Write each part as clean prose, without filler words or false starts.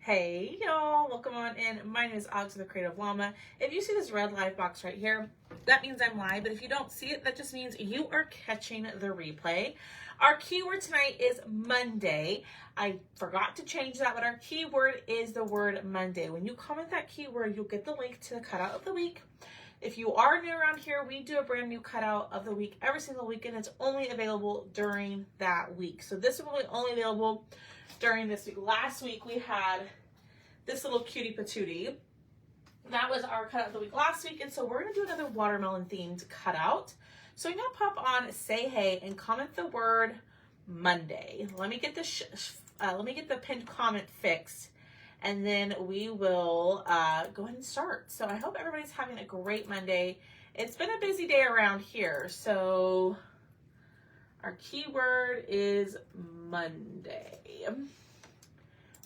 Hey y'all, welcome on in. My name is Alex with the Creative Llama. If you see this red live box right here, that means I'm live, but if you don't see it, that just means you are catching the replay. Our keyword tonight is Monday. I forgot to change that, but our keyword is the word Monday. When you comment that keyword, you'll get the link to the cutout of the week. If you are new around here, we do a brand new cutout of the week every single week, and it's only available during that week. So this will be only available during this week. Last week we had this little cutie patootie. That was our cutout of the week last week, and so we're gonna do another watermelon themed cutout. So you're gonna pop on Say Hey and comment the word Monday. Let me get this. Let me get the pinned comment fixed, and then we will go ahead and start. So I hope everybody's having a great Monday. It's been a busy day around here, so our keyword is Monday.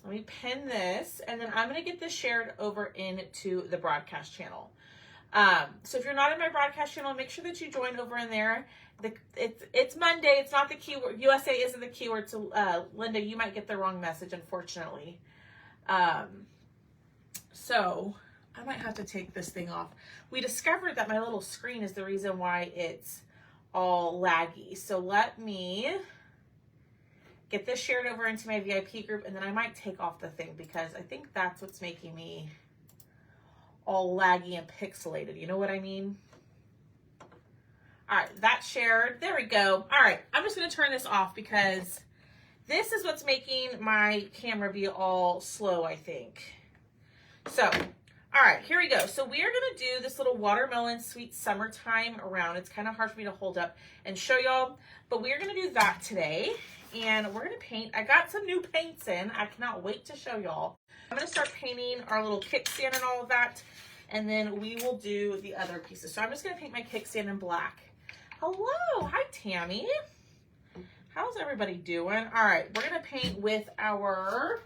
Let me pin this, and then I'm going to get this shared over into the broadcast channel. So if you're not in my broadcast channel, make sure that you join over in there. It's Monday. It's not the keyword. USA isn't the keyword. So Linda, you might get the wrong message, unfortunately. So I might have to take this thing off. We discovered that my little screen is the reason why it's all laggy. So let me get this shared over into my VIP group, and then I might take off the thing because I think that's what's making me all laggy and pixelated. You know what I mean? All right, that's shared. There we go. All right, I'm just going to turn this off because this is what's making my camera be all slow, I think. So, all right, here we go. So we are going to do this little watermelon sweet summertime round. It's kind of hard for me to hold up and show y'all, but we are going to do that today. And we're going to paint. I got some new paints in. I cannot wait to show y'all. I'm going to start painting our little kickstand and all of that, and then we will do the other pieces. So I'm just going to paint my kickstand in black. Hello. Hi, Tammy. How's everybody doing? All right, we're going to paint with our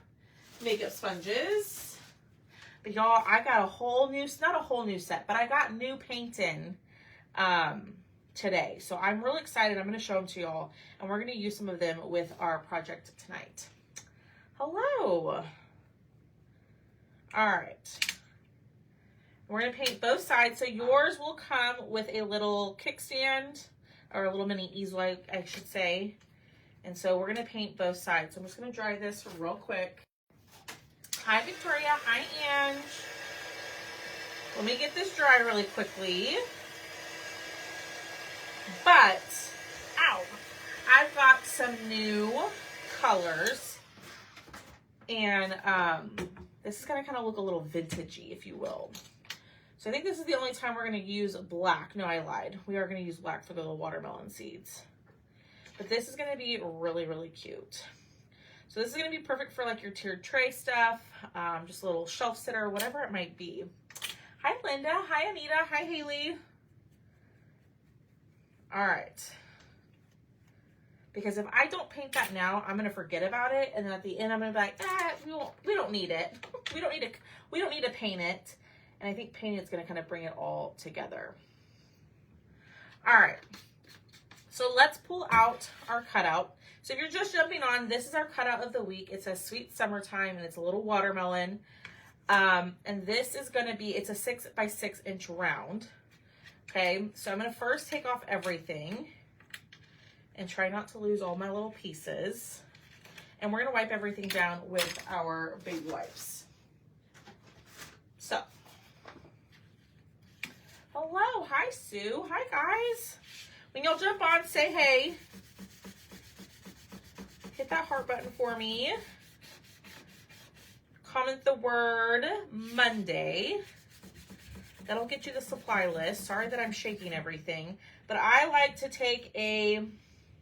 makeup sponges. But y'all, I got a whole new, not a whole new set, but I got new paint in today. So I'm really excited. I'm going to show them to y'all, and we're going to use some of them with our project tonight. Hello. All right. We're going to paint both sides. So yours will come with a little kickstand, or a little mini easel, I should say. And so we're going to paint both sides. So I'm just going to dry this real quick. Hi, Victoria. Hi, Ange. Let me get this dry really quickly. But, ow, I've got some new colors, and this is going to kind of look a little vintagey, if you will. So I think this is the only time we're going to use black. No, I lied. We are going to use black for the little watermelon seeds. But this is going to be really, really cute. So this is going to be perfect for like your tiered tray stuff, just a little shelf sitter, whatever it might be. Hi, Linda. Hi, Anita. Hi, Haley. All right, because if I don't paint that now, I'm gonna forget about it, and then at the end, I'm gonna be like, we don't need it. We don't need to paint it. And I think painting is gonna kind of bring it all together. All right, so let's pull out our cutout. So if you're just jumping on, this is our cutout of the week. It says Sweet Summertime, and it's a little watermelon. And this is gonna be, it's a 6 by 6 inch round. Okay, so I'm going to first take off everything and try not to lose all my little pieces. And we're going to wipe everything down with our baby wipes. So, hello. Hi, Sue. Hi, guys. When y'all jump on, say hey. Hit that heart button for me. Comment the word Monday. That'll get you the supply list. Sorry that I'm shaking everything, but I like to take a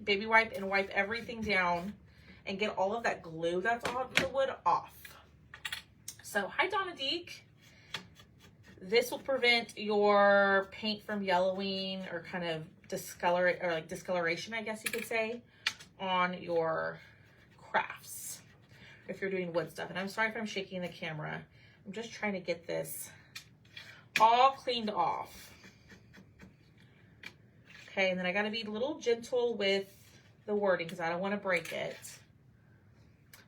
baby wipe and wipe everything down and get all of that glue that's on the wood off. So, hi, Donna Deek. This will prevent your paint from yellowing or kind of discoloration, I guess you could say, on your crafts if you're doing wood stuff. And I'm sorry if I'm shaking the camera. I'm just trying to get this all cleaned off. Okay, and then I got to be a little gentle with the wording because I don't want to break it.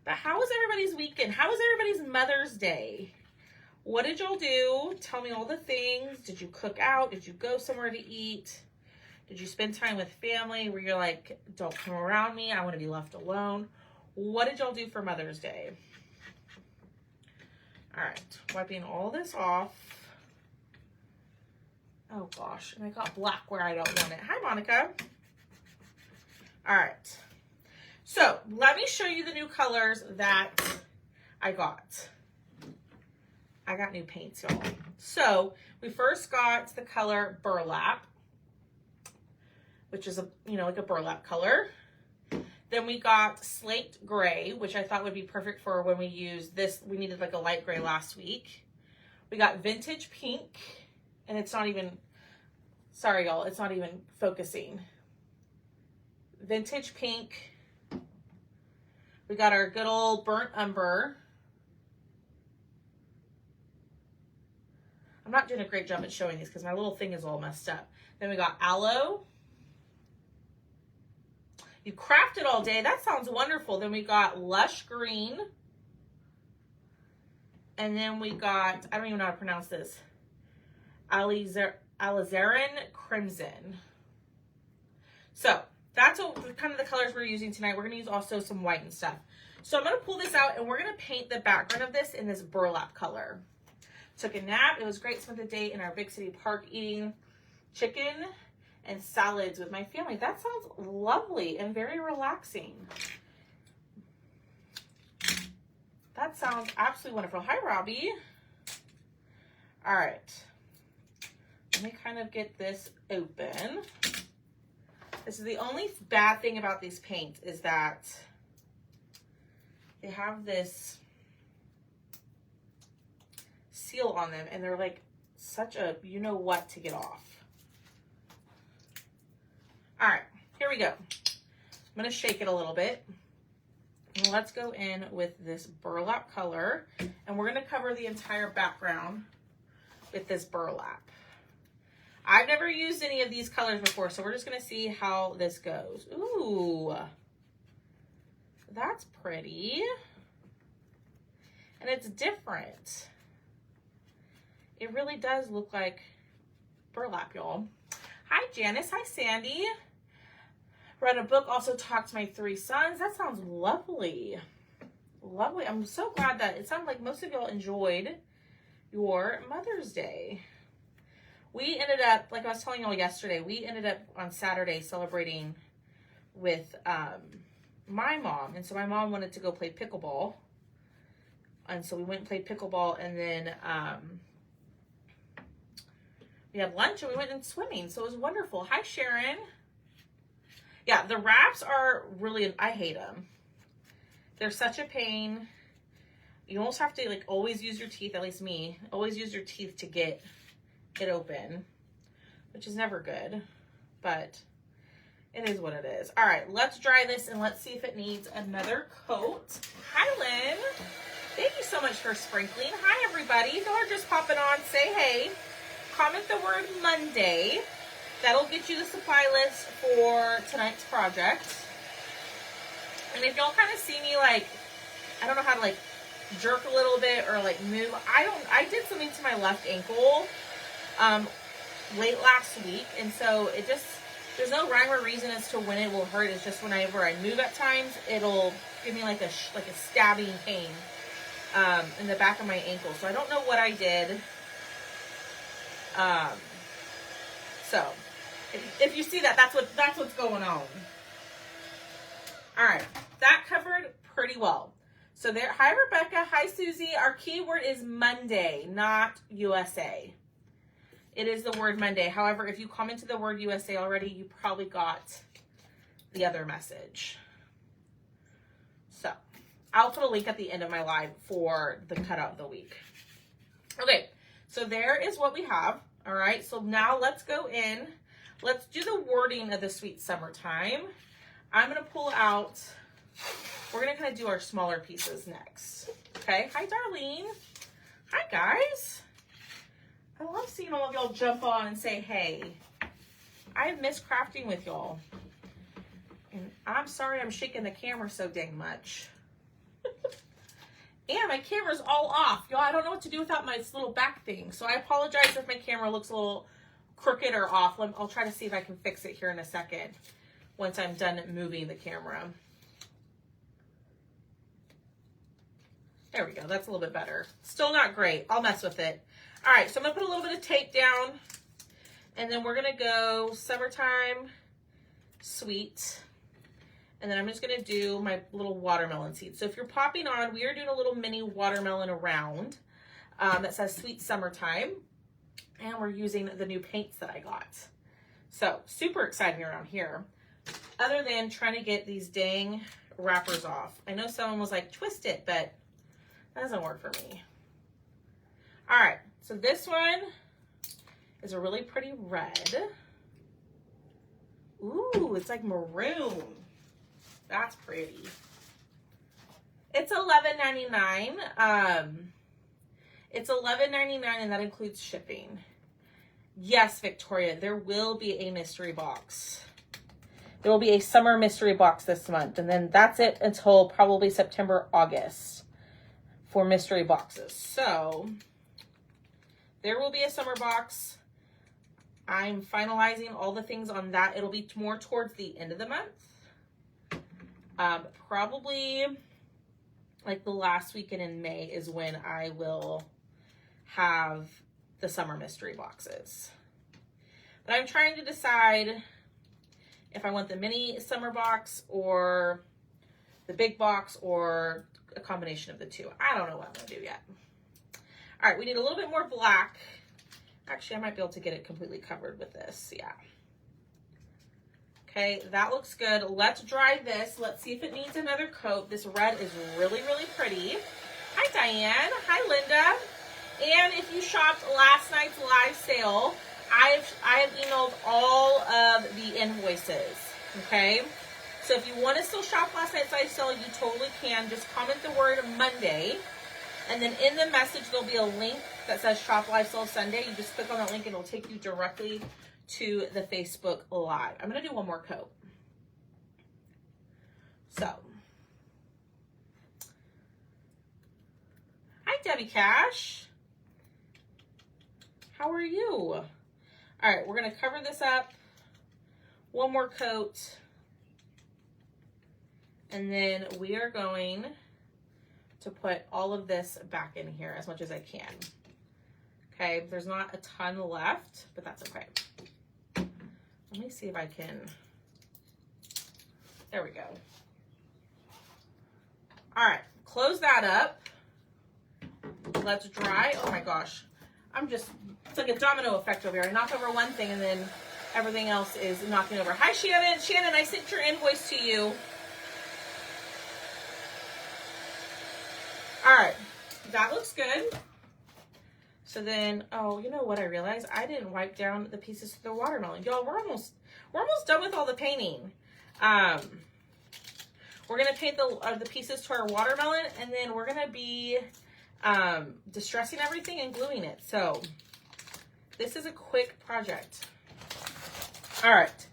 But how was everybody's weekend? How was everybody's Mother's Day? What did y'all do? Tell me all the things. Did you cook out? Did you go somewhere to eat? Did you spend time with family where you're like, don't come around me, I want to be left alone? What did y'all do for Mother's Day? All right, wiping all this off. Oh gosh, and I got black where I don't want it. Hi, Monica. All right, so let me show you the new colors that I got. I got new paints, y'all. So we first got the color Burlap, which is like a burlap color. Then we got Slate Gray, which I thought would be perfect for when we use this. We needed like a light gray last week. We got Vintage Pink, and it's not even, sorry y'all, it's not even focusing. Vintage Pink. We got our good old Burnt Umber. I'm not doing a great job at showing these because my little thing is all messed up. Then we got Aloe. You crafted all day. That sounds wonderful. Then we got Lush Green. And then we got, I don't even know how to pronounce this, Alizarin Crimson. So that's kind of the colors we're using tonight. We're going to use also some white and stuff. So I'm going to pull this out and we're going to paint the background of this in this burlap color. Took a nap. It was great. Spent the day in our big city park eating chicken and salads with my family. That sounds lovely and very relaxing. That sounds absolutely wonderful. Hi, Robbie. All right. Let me kind of get this open. This is the only bad thing about these paints is that they have this seal on them and they're like such a you know what to get off. All right, here we go. I'm gonna shake it a little bit. And let's go in with this burlap color and we're gonna cover the entire background with this burlap. I've never used any of these colors before, so we're just gonna see how this goes. Ooh, that's pretty. And it's different. It really does look like burlap, y'all. Hi, Janice. Hi, Sandy. Read a book, also talked to my 3 sons. That sounds lovely. Lovely. I'm so glad that it sounded like most of y'all enjoyed your Mother's Day. We ended up, like I was telling y'all yesterday, we ended up on Saturday celebrating with my mom. And so my mom wanted to go play pickleball. And so we went and played pickleball and then we had lunch and we went in swimming. So it was wonderful. Hi, Sharon. Yeah, the wraps are really, I hate them. They're such a pain. You almost have to like always use your teeth, at least me, always use your teeth to get it open, which is never good, but it is what it is. All right, let's dry this and let's see if it needs another coat. Hi, Lynn. Thank you so much for sprinkling. Hi, everybody. If y'all are just popping on, say hey. Comment the word Monday. That'll get you the supply list for tonight's project. And if y'all kind of see me like, I don't know how to like jerk a little bit or like move. I did something to my left ankle late last week. And so it just, there's no rhyme or reason as to when it will hurt. It's just whenever I move at times, it'll give me like a stabbing pain in the back of my ankle. So I don't know what I did. So if you see that, that's what's going on. All right, that covered pretty well. So there, hi Rebecca, hi Susie. Our keyword is Monday, not USA. It is the word Monday. However, if you commented the word USA already, you probably got the other message. So I'll put a link at the end of my live for the cutout of the week. Okay, so there is what we have. All right, so now let's go in. Let's do the wording of the Sweet Summertime. I'm gonna pull out, we're gonna kind of do our smaller pieces next. Okay, hi Darlene. Hi guys. I love seeing all of y'all jump on and say hey. I miss crafting with y'all. And I'm sorry I'm shaking the camera so dang much. And my camera's all off. Y'all, I don't know what to do without my little back thing. So I apologize if my camera looks a little crooked or off. I'll try to see if I can fix it here in a second once I'm done moving the camera. There we go. That's a little bit better. Still not great. I'll mess with it. All right, so I'm going to put a little bit of tape down. And then we're going to go Summertime Sweet. And then I'm just going to do my little watermelon seeds. So if you're popping on, we are doing a little mini watermelon around that says Sweet Summertime. And we're using the new paints that I got. So super exciting around here. Other than trying to get these dang wrappers off. I know someone was like, twist it, but that doesn't work for me. All right, so this one is a really pretty red. Ooh, it's like maroon. That's pretty. It's $11.99. It's $11.99 and that includes shipping. Yes, Victoria, there will be a mystery box. There will be a summer mystery box this month. And then that's it until probably September, August for mystery boxes. So there will be a summer box. I'm finalizing all the things on that. It'll be more towards the end of the month. Probably like the last weekend in May is when I will have the summer mystery boxes. But I'm trying to decide if I want the mini summer box or the big box or a combination of the two. I don't know what I'm gonna do yet. All right, we need a little bit more black. Actually, I might be able to get it completely covered with this, yeah. Okay, that looks good. Let's dry this. Let's see if it needs another coat. This red is really, really pretty. Hi, Diane. Hi, Linda. And if you shopped last night's live sale, I have emailed all of the invoices, okay? So if you want to still shop last night's live sale, you totally can. Just comment the word Monday. And then in the message, there'll be a link that says Shop Live Sale Sunday. You just click on that link and it'll take you directly to the Facebook Live. I'm going to do one more coat. So. Hi, Debbie Cash. How are you? All right, we're going to cover this up. One more coat. And then we are going to put all of this back in here as much as I can. Okay, there's not a ton left, but that's okay. Let me see if I can, there we go. All right, close that up. Let's dry. Oh my gosh, it's like a domino effect over here. I knock over one thing and then everything else is knocking over. Hi, Shannon. Shannon, I sent your invoice to you. All right, that looks good. So then, oh, you know what I realized? I didn't wipe down the pieces of the watermelon. Y'all, we're almost done with all the painting. We're gonna paint the pieces to our watermelon, and then we're gonna be distressing everything and gluing it. So this is a quick project. All right.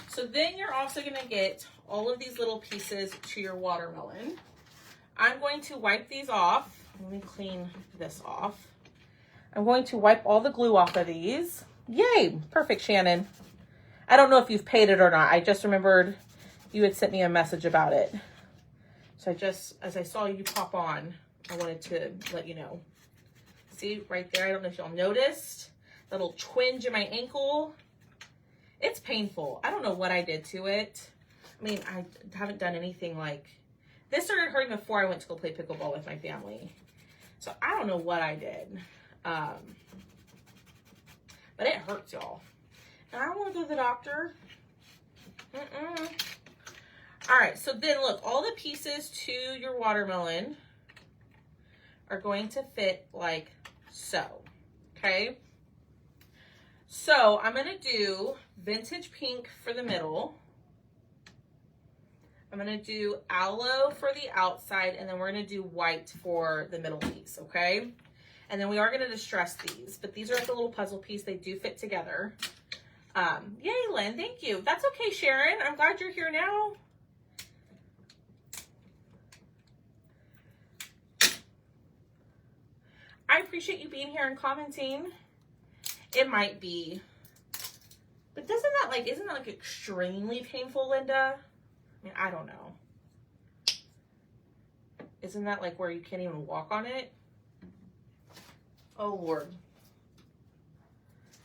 So then you're also gonna get all of these little pieces to your watermelon. I'm going to wipe these off. Let me clean this off. I'm going to wipe all the glue off of these. Yay, perfect, Shannon. I don't know if you've paid it or not. I just remembered you had sent me a message about it. So as I saw you pop on, I wanted to let you know. See right there, I don't know if y'all noticed, that little twinge in my ankle. It's painful. I don't know what I did to it. I mean, I haven't done anything like, this started hurting before I went to go play pickleball with my family. So I don't know what I did. But it hurts, y'all. And I don't want to go to the doctor. All right, so then look, all the pieces to your watermelon are going to fit like so, okay? So I'm gonna do vintage pink for the middle. I'm gonna do aloe for the outside, and then we're gonna do white for the middle piece, okay? And then we are gonna distress these, but these are like a little puzzle piece. They do fit together. Yay, Lynn, thank you. That's okay, Sharon. I'm glad you're here now. I appreciate you being here and commenting. It might be. But isn't that like extremely painful, Linda? I mean, I don't know. Isn't that like where you can't even walk on it? Oh Lord.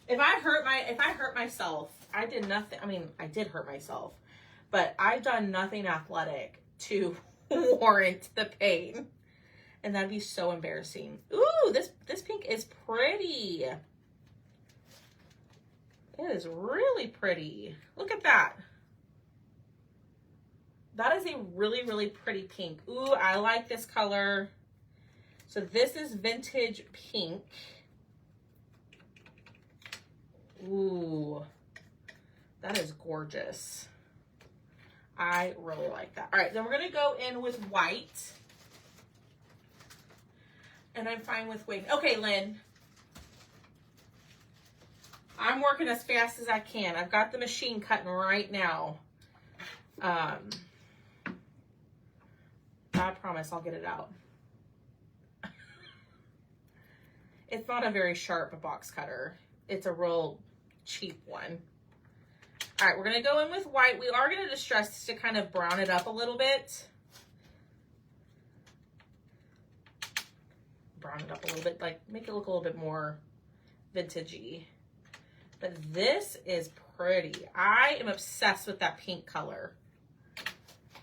If I hurt myself, I did nothing. I mean, I did hurt myself, but I've done nothing athletic to warrant the pain. And that'd be so embarrassing. Ooh, this pink is pretty. It is really pretty. Look at that. That is a really, really pretty pink. Ooh, I like this color. So this is vintage pink. Ooh, that is gorgeous. I really like that. All right, then we're going to go in with white. And I'm fine with waiting. Okay, Lynn. I'm working as fast as I can. I've got the machine cutting right now. I promise I'll get it out. It's not a very sharp box cutter. It's a real cheap one. All right, we're going to go in with white. We are going to distress to kind of brown it up a little bit. Brown it up a little bit, like make it look a little bit more vintagey. But this is pretty. I am obsessed with that pink color.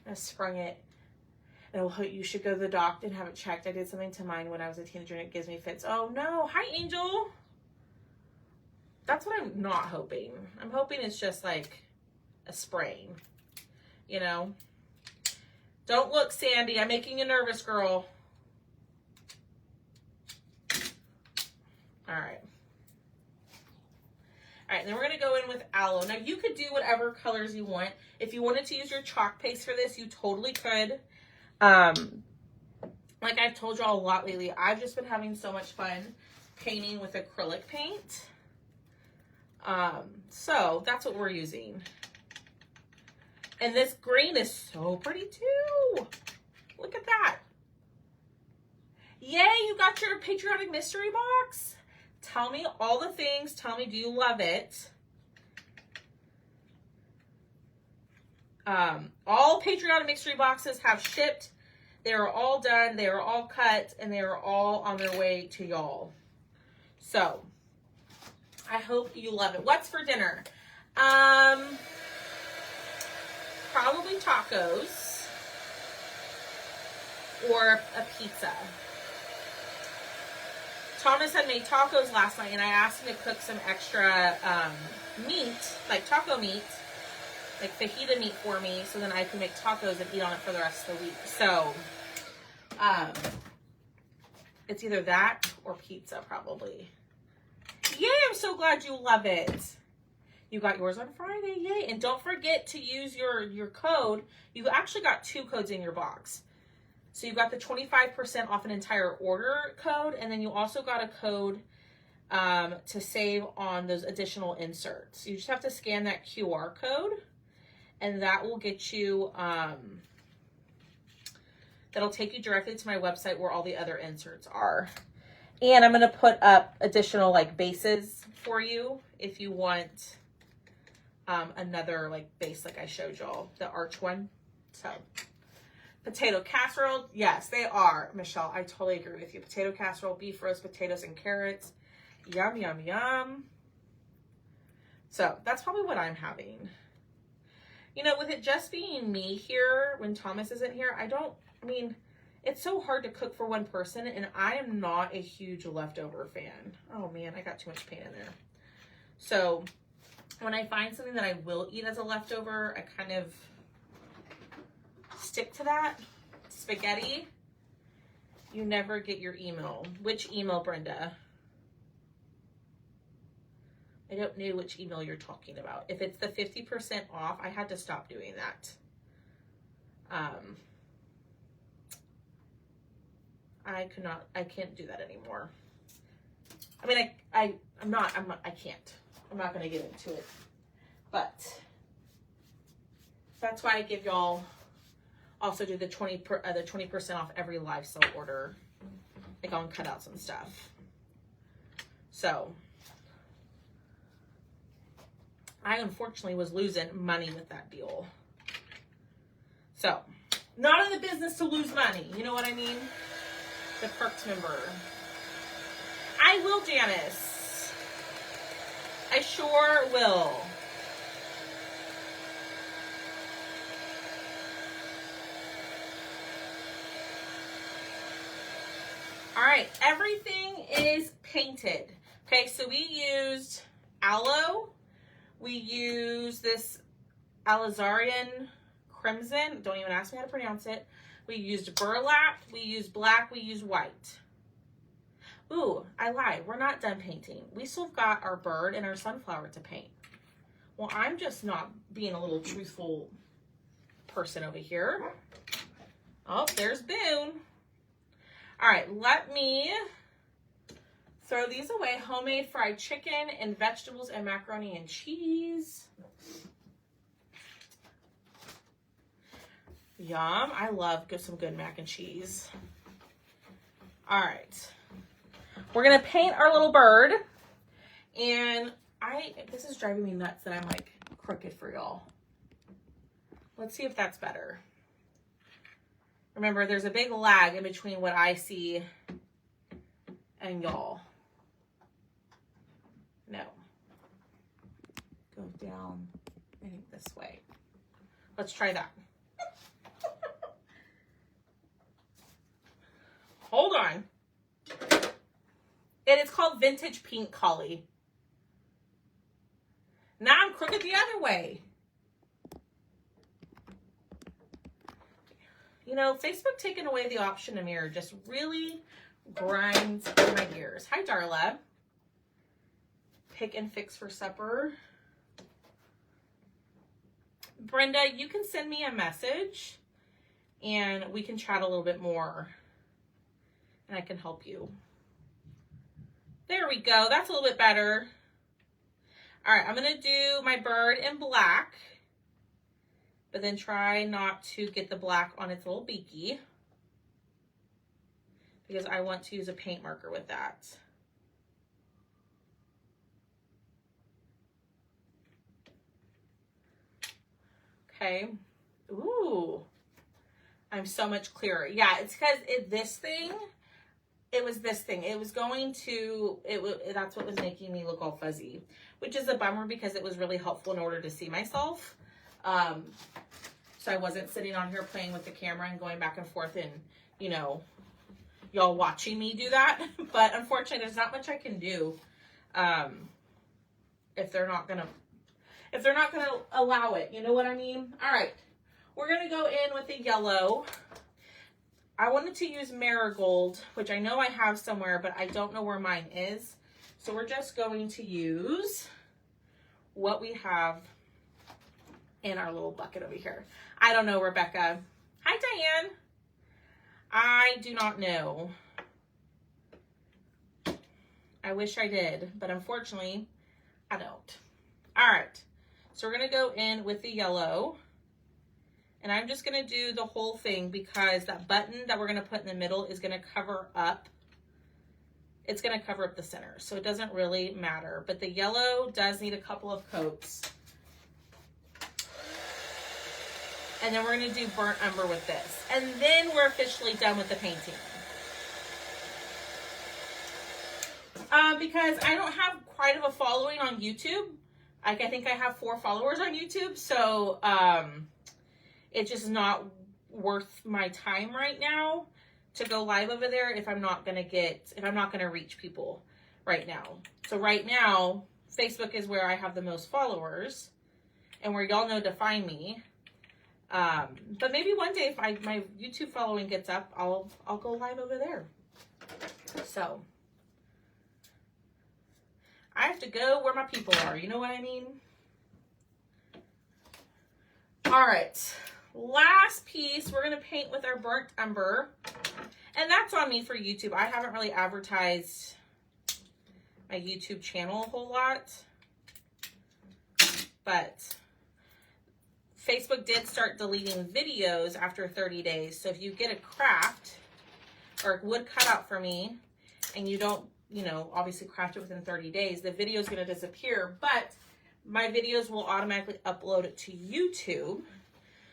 I sprung it. And you should go to the doctor and have it checked. I did something to mine when I was a teenager and it gives me fits. Oh no. Hi, Angel. That's what I'm not hoping. I'm hoping it's just like a sprain. You know? Don't look, Sandy. I'm making you nervous, girl. All right. All right, then we're going to go in with aloe. Now, you could do whatever colors you want. If you wanted to use your chalk paste for this, you totally could. Like I've told y'all a lot lately, I've just been having so much fun painting with acrylic paint. So that's what we're using. And this green is so pretty too. Look at that. Yay, you got your patriotic mystery box. Tell me all the things. Tell me, do you love it? All patriotic mystery boxes have shipped. They are all done. They are all cut, and they are all on their way to y'all. So, I hope you love it. What's for dinner? Probably tacos or a pizza. Thomas had made tacos last night, and I asked him to cook some extra meat, like taco meat, like fajita meat for me, so then I can make tacos and eat on it for the rest of the week. So, it's either that or pizza, probably. Yay, I'm so glad you love it. You got yours on Friday, yay. And don't forget to use your code. You actually got 2 codes in your box. So you got the 25% off an entire order code, and then you also got a code to save on those additional inserts. You just have to scan that QR code, and that will get you, that'll take you directly to my website where all the other inserts are. And I'm going to put up additional like bases for you if you want another like base like I showed y'all, the arch one. So potato casserole, yes, they are, Michelle. I totally agree with you. Potato casserole, beef roast potatoes and carrots. Yum, yum, yum. So that's probably what I'm having. You know, with it just being me here when Thomas isn't here, I mean, it's so hard to cook for one person, and I am not a huge leftover fan. Oh man, I got too much paint in there. So when I find something that I will eat as a leftover, I kind of stick to that. Spaghetti, you never get your email. Which email, Brenda? I don't know which email you're talking about. If it's the 50% off, I had to stop doing that. I can't do that anymore. I mean, I can't. I'm not going to get into it. But that's why I give y'all, also do the 20% off every live sale order. Like, I'll cut out some stuff. So I unfortunately was losing money with that deal. So not in the business to lose money. You know what I mean? The Perks member. I will, Janice. I sure will. All right, everything is painted. Okay, so we used aloe. We used this Alizarian Crimson. Don't even ask me how to pronounce it. We used burlap. We used black. We used white. Ooh, I lied. We're not done painting. We still got our bird and our sunflower to paint. Well, I'm just not being a little truthful person over here. Oh, there's Boone. All right, let me throw these away. Homemade fried chicken and vegetables and macaroni and cheese. Yum. I love some good mac and cheese. All right. We're going to paint our little bird. And this is driving me nuts that I'm like crooked for y'all. Let's see if that's better. Remember, there's a big lag in between what I see and y'all. No. Go down, I think this way. Let's try that. Hold on. And it's called Vintage Pink Collie. Now I'm crooked the other way. You know, Facebook taking away the option to mirror just really grinds my gears. Hi, Darla. Pick and fix for supper. Brenda, you can send me a message and we can chat a little bit more and I can help you. There we go. That's a little bit better. All right, I'm going to do my bird in black, but then try not to get the black on its little beaky because I want to use a paint marker with that. Okay. Ooh, I'm so much clearer. Yeah, it's because it was this thing. It was going to, that's what was making me look all fuzzy, which is a bummer because it was really helpful in order to see myself. So I wasn't sitting on here playing with the camera and going back and forth and, you know, y'all watching me do that. But unfortunately, there's not much I can do if they're not gonna allow it. You know what I mean? All right, we're gonna go in with the yellow. I wanted to use marigold, which I know I have somewhere, but I don't know where mine is. So we're just going to use what we have in our little bucket over here. I don't know, Rebecca. Hi, Diane. I do not know. I wish I did, but unfortunately, I don't. All right, so we're gonna go in with the yellow. And I'm just gonna do the whole thing because that button that we're gonna put in the middle is gonna cover up. It's gonna cover up the center, so it doesn't really matter. But the yellow does need a couple of coats. And then we're gonna do burnt umber with this. And then we're officially done with the painting. Because I don't have quite of a following on YouTube. Like, I think I have 4 followers on YouTube, so it's just not worth my time right now to go live over there if I'm not gonna reach people right now. So right now, Facebook is where I have the most followers and where y'all know to find me. But maybe one day if my YouTube following gets up, I'll go live over there. So I have to go where my people are. You know what I mean? All right. Last piece, we're going to paint with our burnt umber. And that's on me for YouTube. I haven't really advertised my YouTube channel a whole lot. But Facebook did start deleting videos after 30 days. So if you get a craft or a wood cutout for me and you don't, you know, obviously craft it within 30 days, the video is going to disappear, but my videos will automatically upload it to YouTube.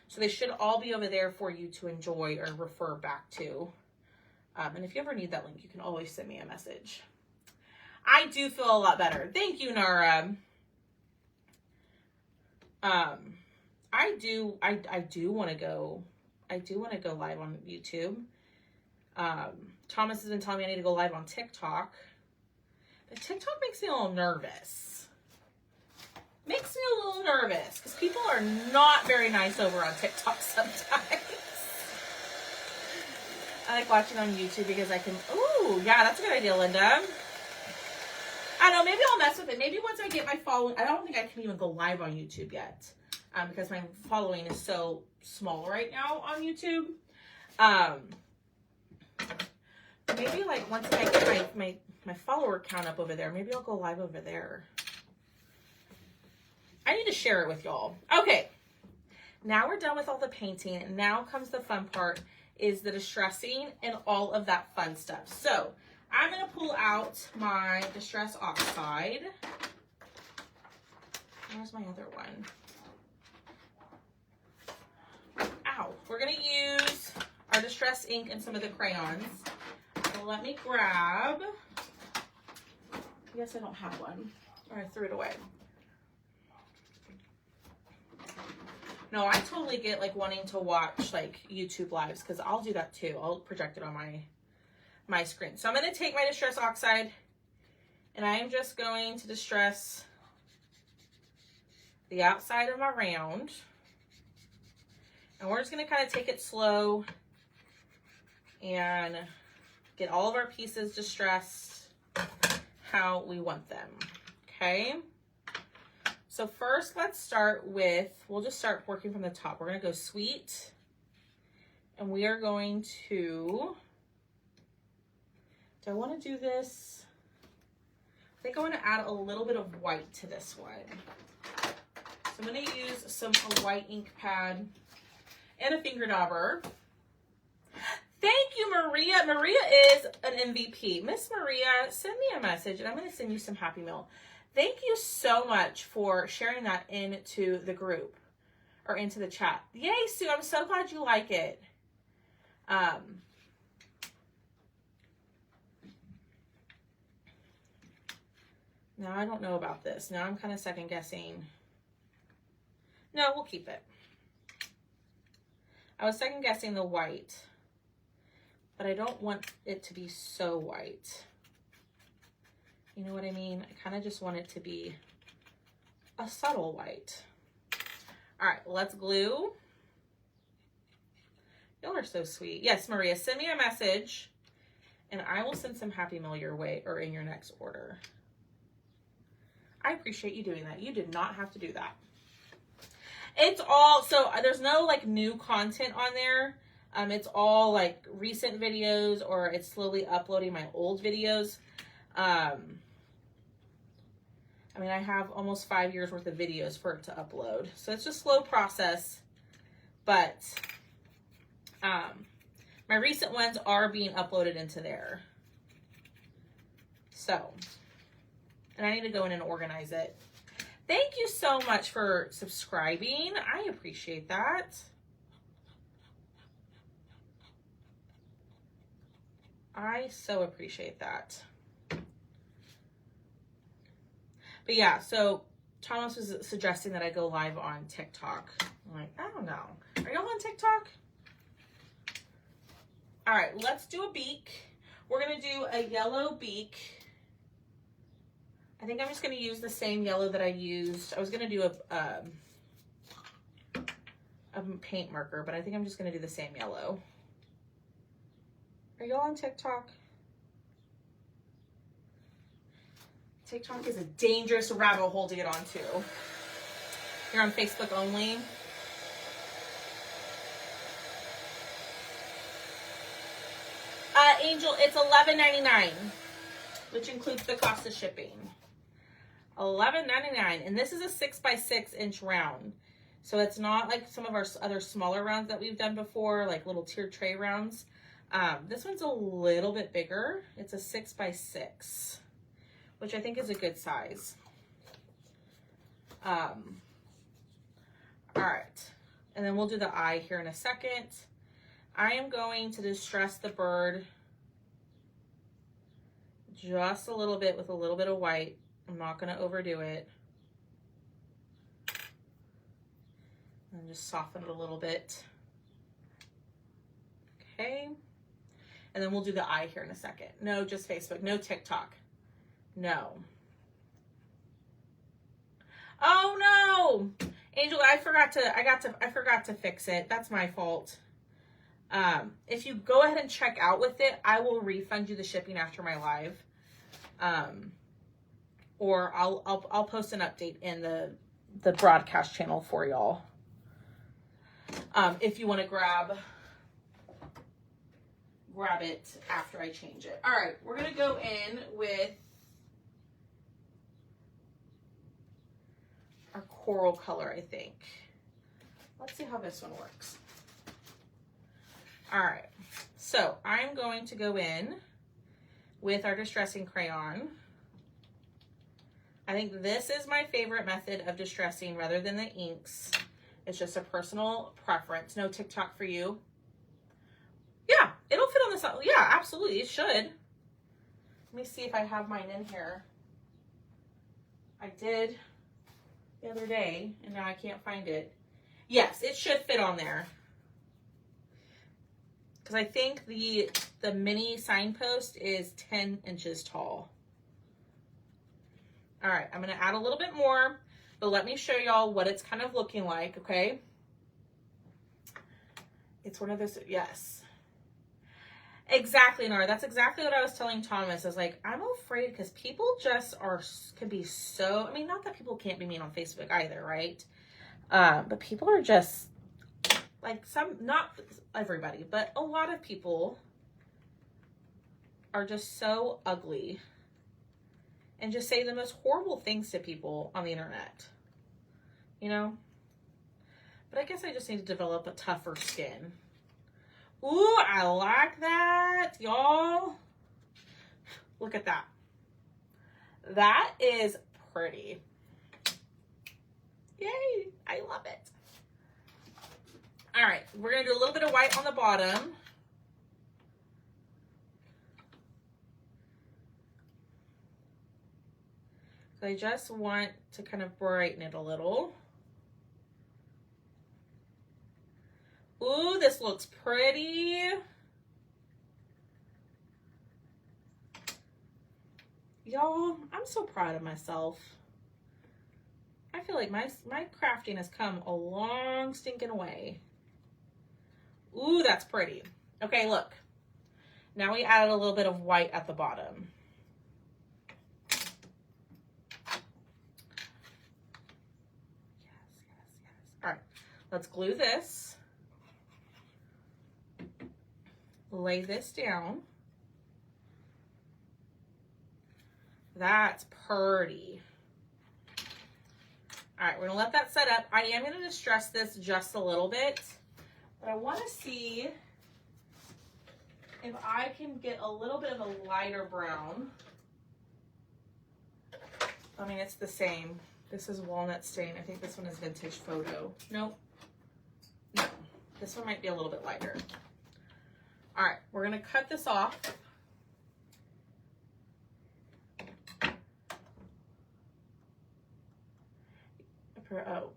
So they should all be over there for you to enjoy or refer back to. And if you ever need that link, you can always send me a message. I do feel a lot better. Thank you, Nara. I do want to go live on YouTube. Thomas has been telling me I need to go live on TikTok. But TikTok makes me a little nervous. Makes me a little nervous because people are not very nice over on TikTok sometimes. I like watching on YouTube because I can, ooh, yeah, that's a good idea, Linda. I don't know, maybe I'll mess with it. Maybe once I get my following, I don't think I can even go live on YouTube yet. Because my following is so small right now on YouTube. Maybe like once I get my follower count up over there, maybe I'll go live over there. I need to share it with y'all. Okay, now we're done with all the painting. Now comes the fun part, is the distressing and all of that fun stuff. So I'm going to pull out my Distress Oxide. Where's my other one? Ow. We're going to use our Distress ink and some of the crayons. So let me grab. I guess I don't have one. Or I threw it away. No, I totally get like wanting to watch like YouTube lives because I'll do that too. I'll project it on my screen. So I'm going to take my Distress Oxide and I am just going to distress the outside of my round. And we're just going to kind of take it slow and get all of our pieces distressed how we want them. Okay. So first, let's start with, we'll just start working from the top. We're going to go sweet. And we are going to, do I want to do this? I think I want to add a little bit of white to this one. So I'm going to use some white ink pad and a finger dauber. Thank you, Maria. Maria is an MVP. Miss Maria, send me a message and I'm going to send you some Happy Meal. Thank you so much for sharing that into the group or into the chat. Yay, Sue. I'm so glad you like it. Now I don't know about this. Now I'm kind of second guessing. No, we'll keep it. I was second guessing the white, but I don't want it to be so white. You know what I mean? I kind of just want it to be a subtle white. All right, let's glue. Y'all are so sweet. Yes, Maria, send me a message and I will send some Happy Meal your way or in your next order. I appreciate you doing that. You did not have to do that. It's all, so there's no like new content on there. It's all like recent videos or it's slowly uploading my old videos. I mean, I have almost 5 years worth of videos for it to upload. So it's just a slow process, but my recent ones are being uploaded into there. So, and I need to go in and organize it. Thank you so much for subscribing. I appreciate that. I so appreciate that. But yeah, so Thomas was suggesting that I go live on TikTok. I'm like, I don't know. Are y'all on TikTok? All right, let's do a beak. We're going to do a yellow beak. I think I'm just going to use the same yellow that I used. I was going to do a paint marker, but I think I'm just going to do the same yellow. Are y'all on TikTok? TikTok is a dangerous rabbit hole to get onto. You're on Facebook only. Angel, it's $11.99, which includes the cost of shipping. $11.99, and this is a 6x6 inch round. So it's not like some of our other smaller rounds that we've done before, like little tier tray rounds. This one's a little bit bigger. It's a 6x6, which I think is a good size. All right. And then we'll do the eye here in a second. I am going to distress the bird just a little bit with a little bit of white. I'm not going to overdo it. And just soften it a little bit. Okay. And then we'll do the eye here in a second. No, just Facebook. No TikTok. No. Oh no! Angel, I forgot to fix it. That's my fault. If you go ahead and check out with it, I will refund you the shipping after my live. Or I'll post an update in the broadcast channel for y'all. If you want to grab it after I change it. All right, we're going to go in with our coral color, I think. Let's see how this one works. All right, so I'm going to go in with our distressing crayon. I think this is my favorite method of distressing rather than the inks. It's just a personal preference. No TikTok for you. Yeah, it'll fit on the side. Yeah, absolutely, it should. Let me see if I have mine in here. I did the other day, and now I can't find it. Yes, it should fit on there. Because I think the mini signpost is 10 inches tall. All right, I'm going to add a little bit more, but let me show y'all what it's kind of looking like, okay? It's one of those, yes. Exactly, Nara. That's exactly what I was telling Thomas. I was like, I'm afraid because people just can be so, I mean, not that people can't be mean on Facebook either, right? But people are just, like not everybody, but a lot of people are just so ugly and just say the most horrible things to people on the internet, you know? But I guess I just need to develop a tougher skin. Ooh, I like that, y'all. Look at that. That is pretty. Yay, I love it. All right, we're gonna do a little bit of white on the bottom. So I just want to kind of brighten it a little. Ooh, this looks pretty. Y'all, I'm so proud of myself. I feel like my crafting has come a long stinking way. Ooh, that's pretty. Okay, look. Now we added a little bit of white at the bottom. Yes, yes, yes. All right, let's glue this. Lay this down. That's pretty. All right, we're gonna let that set up. I am gonna distress this just a little bit, but I wanna see if I can get a little bit of a lighter brown. I mean, it's the same. This is walnut stain. I think this one is vintage photo. Nope. No, this one might be a little bit lighter. All right, we're gonna cut this off. Oh,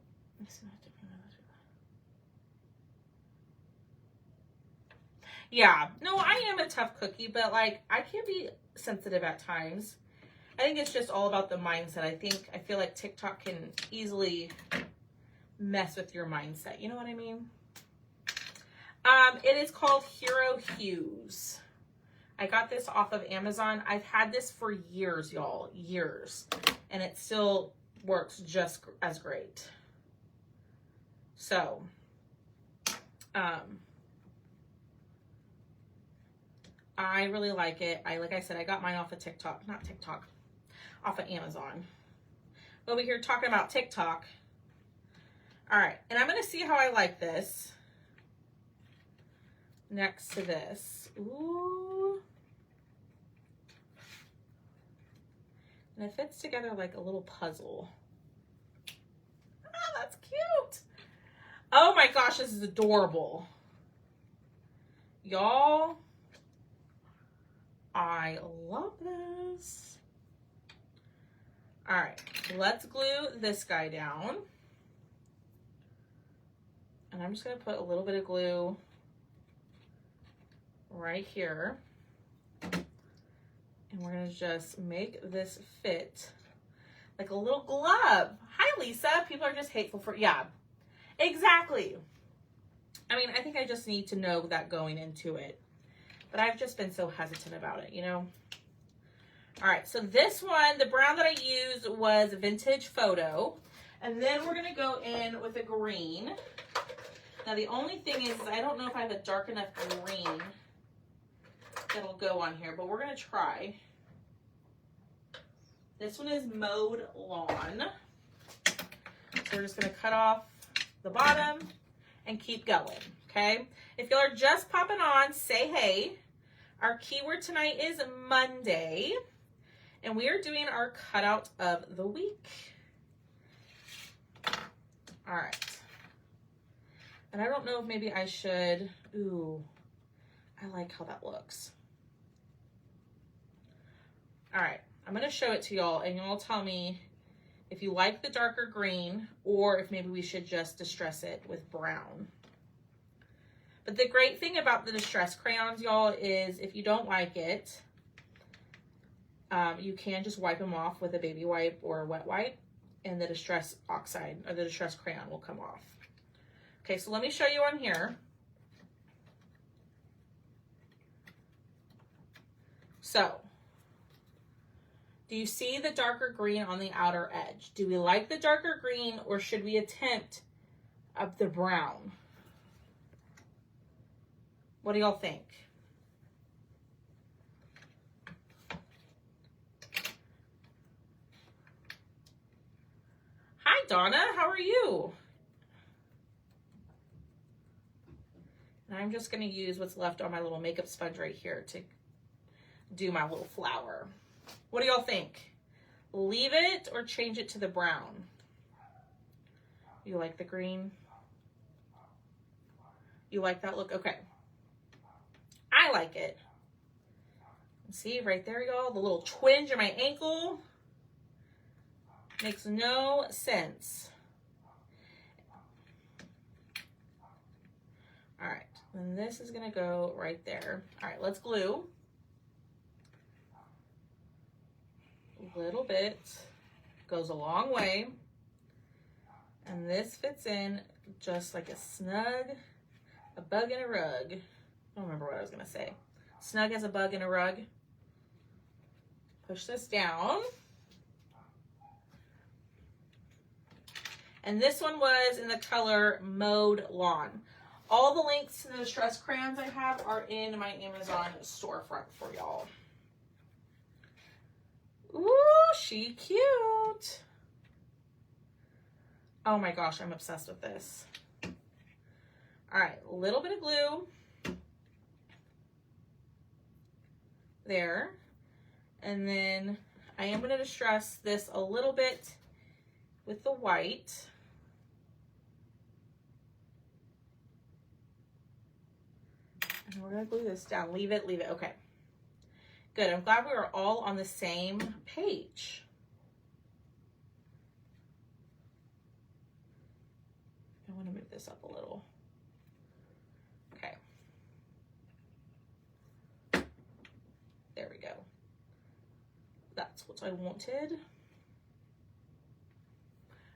yeah, no, I am a tough cookie, but like I can be sensitive at times. I think it's just all about the mindset. I feel like TikTok can easily mess with your mindset. You know what I mean? It is called Hero Hues. I got this off of Amazon. I've had this for years, y'all, years, and it still works just as great. So, I really like it. Like I said, I got mine off of TikTok, not TikTok, off of Amazon. Over here talking about TikTok. All right, and I'm gonna see how I like this. next to this. Ooh. And it fits together like a little puzzle. Ah, that's cute. Oh my gosh, this is adorable. Y'all, I love this. All right, let's glue this guy down. And I'm just gonna put a little bit of glue right here. And we're gonna just make this fit like a little glove. Hi, Lisa. People are just hateful for, yeah, exactly. I mean, I think I just need to know that going into it, but I've just been so hesitant about it, you know? All right, so this one, the brown that I used was Vintage Photo. And then we're gonna go in with a green. Now the only thing is I don't know if I have a dark enough green that'll go on here, but we're gonna try. This one is Mowed Lawn. So we're just gonna cut off the bottom and keep going, okay? If y'all are just popping on, say hey. Our keyword tonight is Monday, and we are doing our cutout of the week. All right. And I don't know if maybe I should, ooh, I like how that looks. All right, I'm gonna show it to y'all and y'all tell me if you like the darker green or if maybe we should just distress it with brown. But the great thing about the distress crayons, y'all, is if you don't like it, you can just wipe them off with a baby wipe or a wet wipe and the distress oxide or the distress crayon will come off. Okay, so let me show you on here. So, do you see the darker green on the outer edge? Do we like the darker green or should we attempt up the brown? What do y'all think? Hi, Donna, how are you? And I'm just gonna use what's left on my little makeup sponge right here to do my little flower. What do y'all think? Leave it or change it to the brown? You like the green? You like that look? Okay. I like it. See right there, y'all, the little twinge in my ankle. Makes no sense. All right, and this is gonna go right there. All right, let's glue. A little bit, goes a long way. And this fits in just like a snug, a bug in a rug. I don't remember what I was gonna say. Snug as a bug in a rug. Push this down. And this one was in the color Mowed Lawn. All the links to the distress crayons I have are in my Amazon storefront for y'all. Ooh, she cute. Oh my gosh, I'm obsessed with this. All right, a little bit of glue. There. And then I am going to distress this a little bit with the white. And we're going to glue this down. Leave it, leave it. Okay. Good. I'm glad we are all on the same page. I want to move this up a little. Okay. There we go. That's what I wanted.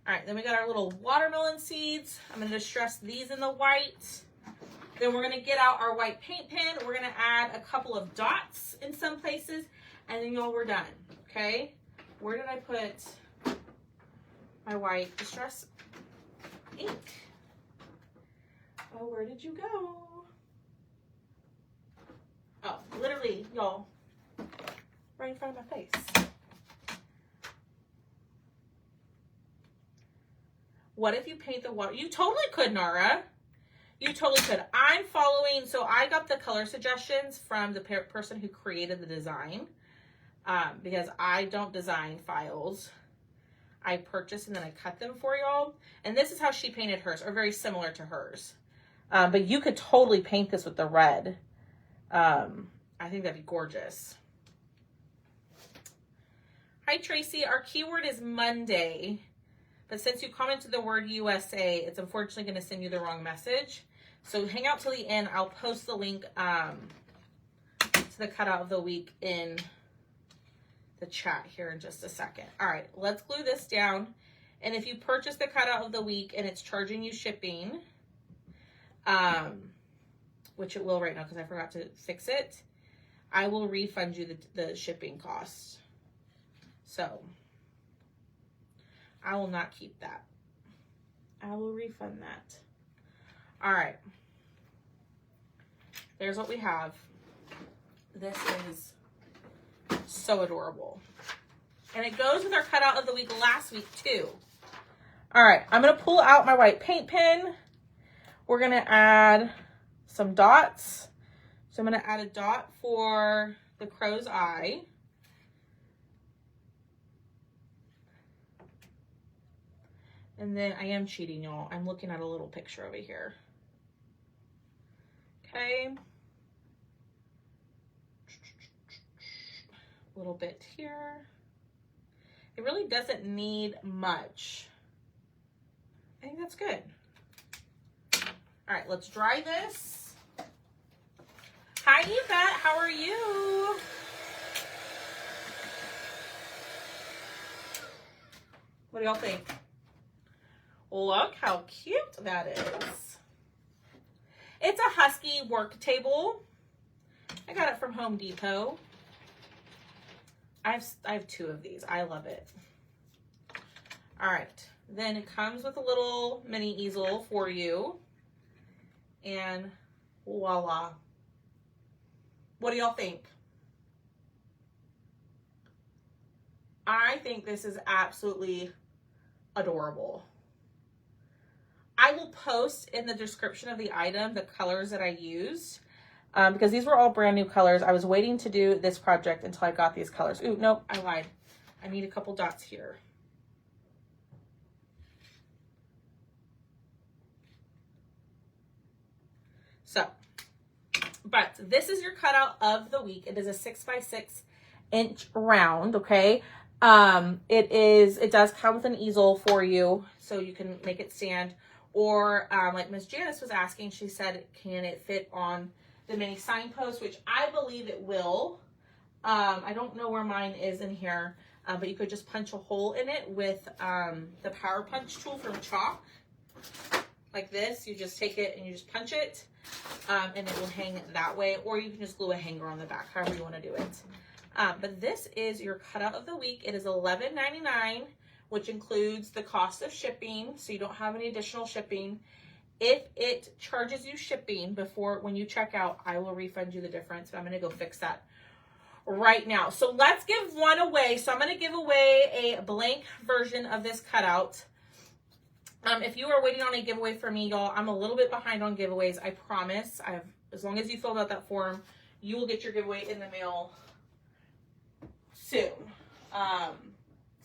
All right, then we got our little watermelon seeds. I'm going to distress these in the white. Then we're going to get out our white paint pen. We're going to add a couple of dots in some places, and then y'all, we're done, okay? Where did I put my white distress ink? Oh, where did you go? Oh, literally, y'all, right in front of my face. What if you paint the water? You totally could, Nara. You totally could. I'm following, so I got the color suggestions from the person who created the design, because I don't design files. I purchase and then I cut them for y'all. And this is how she painted hers, or very similar to hers. But you could totally paint this with the red. I think that'd be gorgeous. Hi, Tracy. Our keyword is Monday. But since you commented the word USA, it's unfortunately going to send you the wrong message. So hang out till the end. I'll post the link to the cutout of the week in the chat here in just a second. All right, let's glue this down. And if you purchase the cutout of the week and it's charging you shipping, which it will right now because I forgot to fix it, I will refund you the shipping costs. So I will not keep that. I will refund that. All right. There's what we have. This is so adorable. And it goes with our cutout of the week last week too. All right. I'm going to pull out my white paint pen. We're going to add some dots. So I'm going to add a dot for the crow's eye. And then I am cheating, y'all. I'm looking at a little picture over here. Okay. A little bit here. It really doesn't need much. I think that's good. All right, let's dry this. Hi, Yvette. How are you? What do y'all think? Look how cute that is. It's a Husky work table. I got it from Home Depot. I have two of these. I love it. All right. Then it comes with a little mini easel for you. And voila. What do y'all think? I think this is absolutely adorable. I will post in the description of the item the colors that I used, because these were all brand new colors. I was waiting to do this project until I got these colors. Ooh, nope, I lied. I need a couple dots here. So, but this is your cutout of the week. It is a 6x6 inch round, okay? It does come with an easel for you, so you can make it stand. Or like Miss Janice was asking, she said, can it fit on the mini signpost, which I believe it will. I don't know where mine is in here, but you could just punch a hole in it with the Power Punch tool from Chalk. Like this, you just take it and you just punch it, and it will hang that way. Or you can just glue a hanger on the back, however you want to do it. But this is your cutout of the week. It is $11.99. which includes the cost of shipping, so you don't have any additional shipping. If it charges you shipping when you check out, I will refund you the difference, but I'm going to go fix that right now. So let's give one away. So I'm going to give away a blank version of this cutout. If you are waiting on a giveaway from me, y'all, I'm a little bit behind on giveaways. I promise. As long as you filled out that form, you will get your giveaway in the mail soon.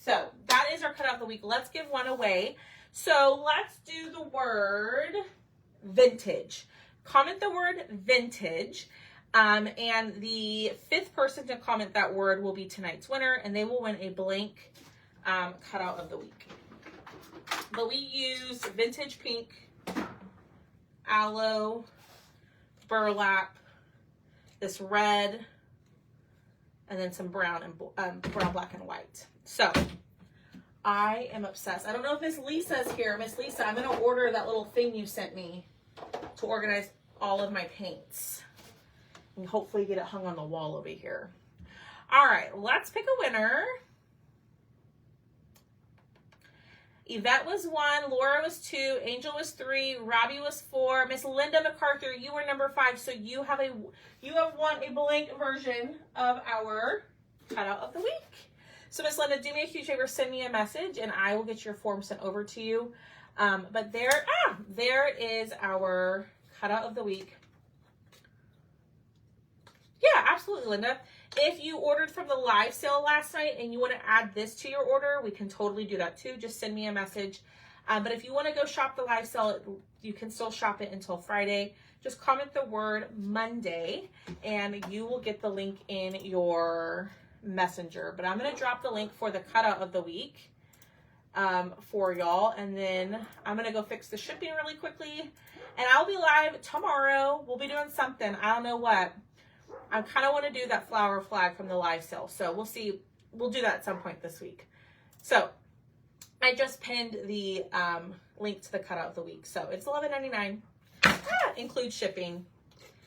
So that is our cutout of the week. Let's give one away. So let's do the word vintage. Comment the word vintage. And the 5th person to comment that word will be tonight's winner, and they will win a blank cutout of the week. But we use vintage pink, aloe, burlap, this red, and then some brown and brown, black, and white. So I am obsessed. I don't know if Miss Lisa's here. Miss Lisa, I'm going to order that little thing you sent me to organize all of my paints and hopefully get it hung on the wall over here. All right, let's pick a winner. Yvette was 1, Laura was 2, Angel was 3, Robbie was 4, Miss Linda MacArthur, you were number 5. So you have won a blank version of our cutout of the week. So Miss Linda, do me a huge favor, send me a message and I will get your form sent over to you. But there is our cutout of the week. Yeah, absolutely, Linda. If you ordered from the live sale last night and you want to add this to your order, we can totally do that too. Just send me a message. But if you want to go shop the live sale, you can still shop it until Friday. Just comment the word Monday and you will get the link in your messenger. But I'm going to drop the link for the cutout of the week for y'all. And then I'm going to go fix the shipping really quickly. And I'll be live tomorrow. We'll be doing something. I don't know what. I kind of want to do that flower flag from the live sale. So we'll see. We'll do that at some point this week. So I just pinned the link to the cutout of the week. So it's $11.99. Includes shipping.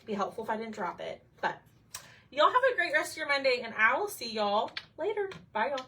Be helpful if I didn't drop it. But y'all have a great rest of your Monday, and I will see y'all later. Bye, y'all.